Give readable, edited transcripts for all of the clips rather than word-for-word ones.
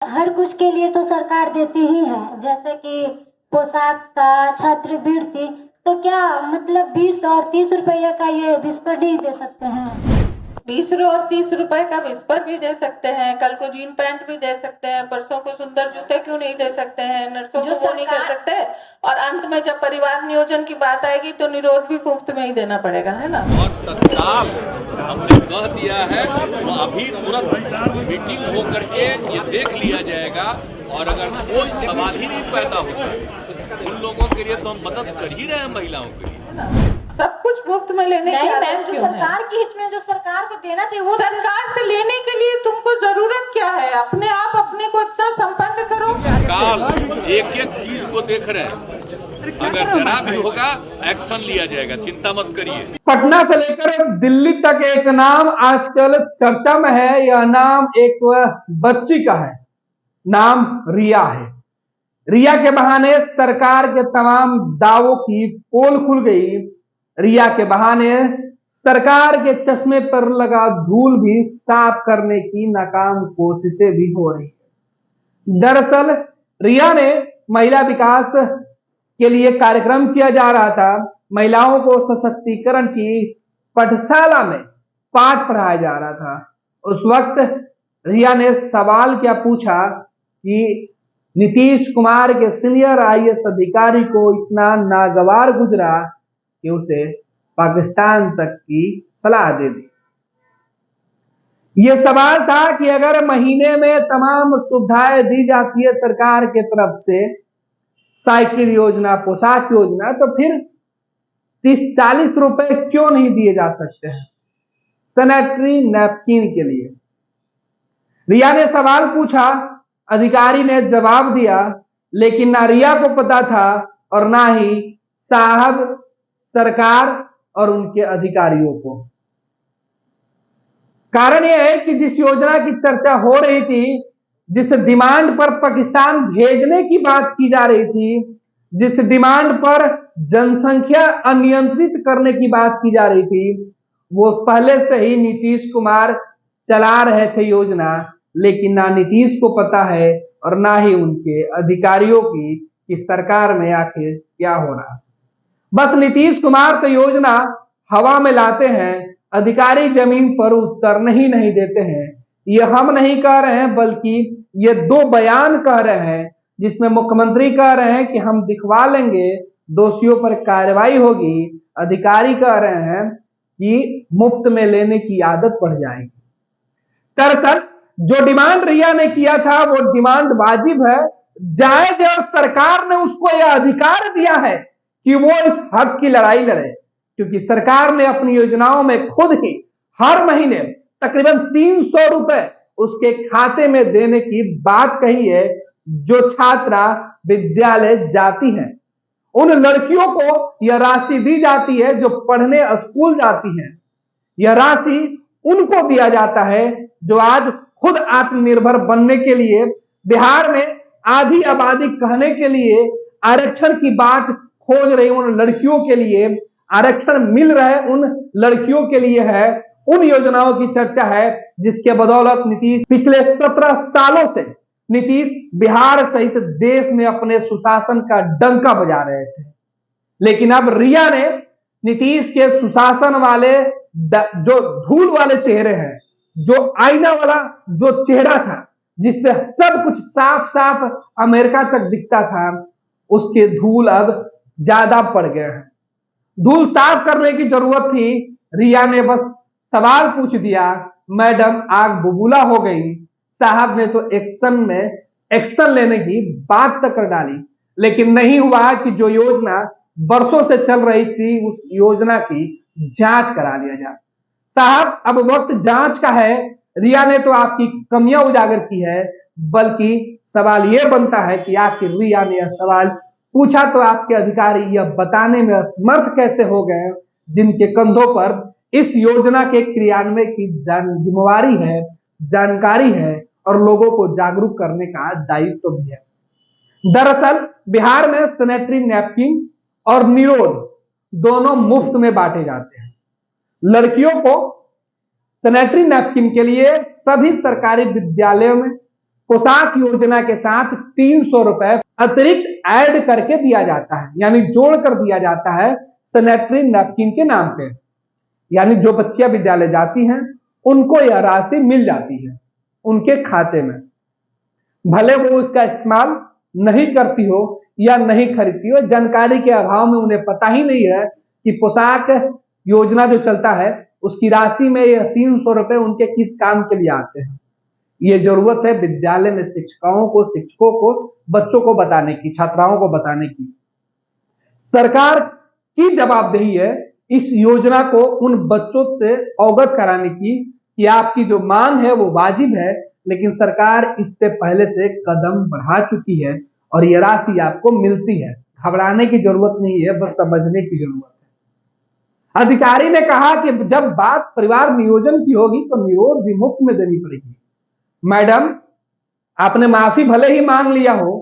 हर कुछ के लिए तो सरकार देती ही है, जैसे कि पोशाक का, छात्रवृत्ति। तो क्या मतलब 20 और 30 रुपये का ये विस्पर नहीं दे सकते हैं? 20 और 30 रुपए का विस्पर भी दे सकते हैं, कल को जीन पैंट भी दे सकते हैं, परसों को सुंदर जूते क्यों नहीं दे सकते हैं, नर्सों को वो नहीं कर सकते। और अंत में जब परिवार नियोजन की बात आएगी तो निरोध भी मुफ्त में ही देना पड़ेगा, है ना। और तत्काल हमने कह दिया है तो अभी तुरंत मीटिंग हो करके ये देख लिया जाएगा। और अगर कोई सवाल ही नहीं पैदा होता तो उन लोगों के लिए तो हम मदद कर ही रहे हैं, महिलाओं के लिए। सब कुछ मुफ्त में लेने की मैम, जो सरकार के हित में जो सरकार को देना चाहिए वो सरकार से लेने के लिए तुमको जरूरत क्या है? अपने आप अपने को इतना संपन्न करो। काल एक एक चीज को देख रहे हैं, अगर जरा भी होगा एक्शन लिया जाएगा, चिंता मत करिए। पटना से लेकर दिल्ली तक एक नाम आजकल चर्चा में है। यह नाम एक बच्ची का है, नाम रिया है। रिया के बहाने सरकार के तमाम दावों की पोल खुल गई। रिया के बहाने सरकार के चश्मे पर लगा धूल भी साफ करने की नाकाम कोशिशें भी हो रही है। दरअसल रिया ने महिला विकास के लिए कार्यक्रम किया जा रहा था। महिलाओं को सशक्तिकरण की पाठशाला में पाठ पढ़ाया जा रहा था। उस वक्त रिया ने सवाल क्या पूछा कि नीतीश कुमार के सीनियर आईएएस अधिकारी को इतना नागवार गुजरा कि उसे पाकिस्तान तक की सलाह दे दी। यह सवाल था कि अगर महीने में तमाम सुविधाएं दी जाती है सरकार के तरफ से, साइकिल योजना, पोशाक योजना, तो फिर 30-40 रुपए क्यों नहीं दिए जा सकते हैं सैनिटरी नैपकिन के लिए। रिया ने सवाल पूछा, अधिकारी ने जवाब दिया, लेकिन ना रिया को पता था और ना ही साहब सरकार और उनके अधिकारियों को। कारण यह है कि जिस योजना की चर्चा हो रही थी, जिस डिमांड पर पाकिस्तान भेजने की बात की जा रही थी, जिस डिमांड पर जनसंख्या अनियंत्रित करने की बात की जा रही थी, वो पहले से ही नीतीश कुमार चला रहे थे योजना। लेकिन ना नीतीश को पता है और ना ही उनके अधिकारियों की कि सरकार में आखिर क्या हो रहा। बस नीतीश कुमार तो योजना हवा में लाते हैं, अधिकारी जमीन पर उतरने ही नहीं देते हैं। ये हम नहीं कह रहे हैं, बल्कि ये दो बयान कह रहे हैं, जिसमें मुख्यमंत्री कह रहे हैं कि हम दिखवा लेंगे, दोषियों पर कार्रवाई होगी। अधिकारी कह रहे हैं कि मुफ्त में लेने की आदत पड़ जाएगी। दरअसल जो डिमांड रिया ने किया था वो डिमांड वाजिब है, जायज है, और सरकार ने उसको यह अधिकार दिया है कि वो इस हक की लड़ाई लड़े, क्योंकि सरकार ने अपनी योजनाओं में खुद ही हर महीने तकरीबन 300 रुपए उसके खाते में देने की बात कही है। जो छात्रा विद्यालय जाती हैं, उन लड़कियों को यह राशि दी जाती है जो पढ़ने स्कूल जाती हैं। यह राशि उनको दिया जाता है जो आज खुद आत्मनिर्भर बनने के लिए, बिहार में आधी आबादी कहने के लिए आरक्षण की बात खोज रही उन लड़कियों के लिए, आरक्षण मिल रहे उन लड़कियों के लिए है। उन योजनाओं की चर्चा है जिसके बदौलत नीतीश पिछले 17 सालों से नीतीश बिहार सहित देश में अपने सुशासन का डंका बजा रहे थे। लेकिन अब रिया ने नीतीश के सुशासन वाले जो धूल वाले चेहरे हैं, जो आईना वाला जो चेहरा था जिससे सब कुछ साफ साफ अमेरिका तक दिखता था, उसके धूल अब ज्यादा पड़ गए हैं। धूल साफ करने की जरूरत थी। रिया ने बस सवाल पूछ दिया, मैडम आग बबूला हो गई। साहब ने तो एक्शन लेने की बात तक कर डाली, लेकिन नहीं हुआ कि जो योजना बरसों से चल रही थी उस योजना की जांच करा लिया जाए। साहब अब वक्त जांच का है। रिया ने तो आपकी कमियां उजागर की है, बल्कि सवाल यह बनता है कि आखिर रिया ने यह सवाल पूछा तो आपके अधिकारी यह बताने में असमर्थ कैसे हो गए, जिनके कंधों पर इस योजना के क्रियान्वयन की जिम्मेवारी है, जानकारी है और लोगों को जागरूक करने का दायित्व भी है। दरअसल बिहार में सैनिटरी नैपकिन और निरोध दोनों मुफ्त में बांटे जाते हैं। लड़कियों को सैनिटरी नैपकिन के लिए सभी सरकारी विद्यालयों में पोशाक योजना के साथ 300 रुपए अतिरिक्त ऐड करके दिया जाता है, यानी जोड़ कर दिया जाता है सैनिटरी नैपकिन के नाम पे। यानी जो बच्चियां विद्यालय जाती हैं उनको यह राशि मिल जाती है उनके खाते में, भले वो उसका इस्तेमाल नहीं करती हो या नहीं खरीदती हो। जानकारी के अभाव में उन्हें पता ही नहीं है कि पोशाक योजना जो चलता है उसकी राशि में यह 300 रुपए उनके किस काम के लिए आते हैं। ये जरूरत है विद्यालय में शिक्षकों को बच्चों को बताने की, छात्राओं को बताने की। सरकार की जवाबदेही है इस योजना को उन बच्चों से अवगत कराने की कि आपकी जो मांग है वो वाजिब है, लेकिन सरकार इस पे पहले से कदम बढ़ा चुकी है और ये राशि आपको मिलती है। घबराने की जरूरत नहीं है, बस समझने की जरूरत है। अधिकारी ने कहा कि जब बात परिवार नियोजन की होगी तो नियोज भी मुफ्त में देनी पड़ेगी। मैडम, आपने माफी भले ही मांग लिया हो,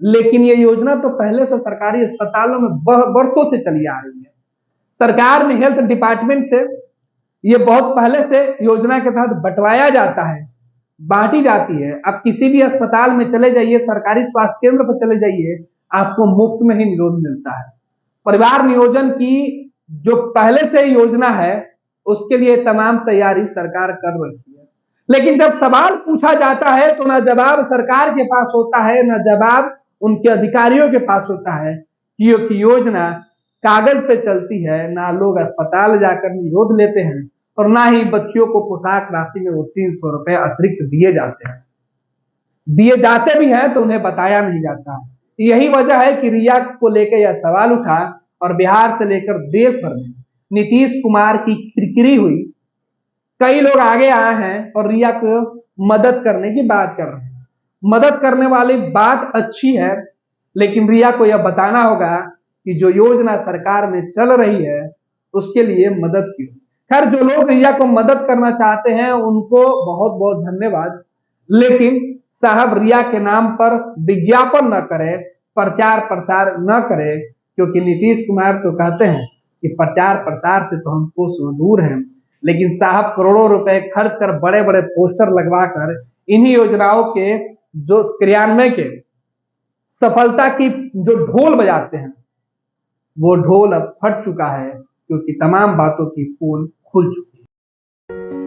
लेकिन ये योजना तो पहले से सरकारी अस्पतालों में वर्षों से चली आ रही है। सरकार ने हेल्थ डिपार्टमेंट से ये बहुत पहले से योजना के तहत बंटवाया जाता है, बांटी जाती है। अब किसी भी अस्पताल में चले जाइए, सरकारी स्वास्थ्य केंद्र पर चले जाइए, आपको मुफ्त में ही निरोध मिलता है। परिवार नियोजन की जो पहले से योजना है उसके लिए तमाम तैयारी सरकार कर रही है, लेकिन जब सवाल पूछा जाता है तो ना जवाब सरकार के पास होता है, ना जवाब उनके अधिकारियों के पास होता है कि योजना कागज पे चलती है। ना लोग अस्पताल जाकर निरोध लेते हैं और ना ही बच्चियों को पोशाक राशि में वो 300 रुपए अतिरिक्त दिए जाते हैं। दिए जाते भी हैं तो उन्हें बताया नहीं जाता। यही वजह है कि रिया को लेकर यह सवाल उठा और बिहार से लेकर देश भर में नीतीश कुमार की किरकिरी हुई। कई लोग आगे आए हैं और रिया को मदद करने की बात कर रहे हैं। मदद करने वाली बात अच्छी है, लेकिन रिया को यह बताना होगा कि जो योजना सरकार में चल रही है उसके लिए मदद क्यों। खैर, जो लोग रिया को मदद करना चाहते हैं उनको बहुत बहुत धन्यवाद, लेकिन साहब रिया के नाम पर विज्ञापन न करें, प्रचार प्रसार न करें, क्योंकि नीतीश कुमार तो कहते हैं कि प्रचार प्रसार से तो हम कोसों दूर हैं, लेकिन साहब करोड़ों रुपए खर्च कर बड़े बड़े पोस्टर लगवा कर इन्हीं योजनाओं के जो क्रियान्वयन के सफलता की जो ढोल बजाते हैं वो ढोल अब फट चुका है, क्योंकि तमाम बातों की पोल खुल चुकी है।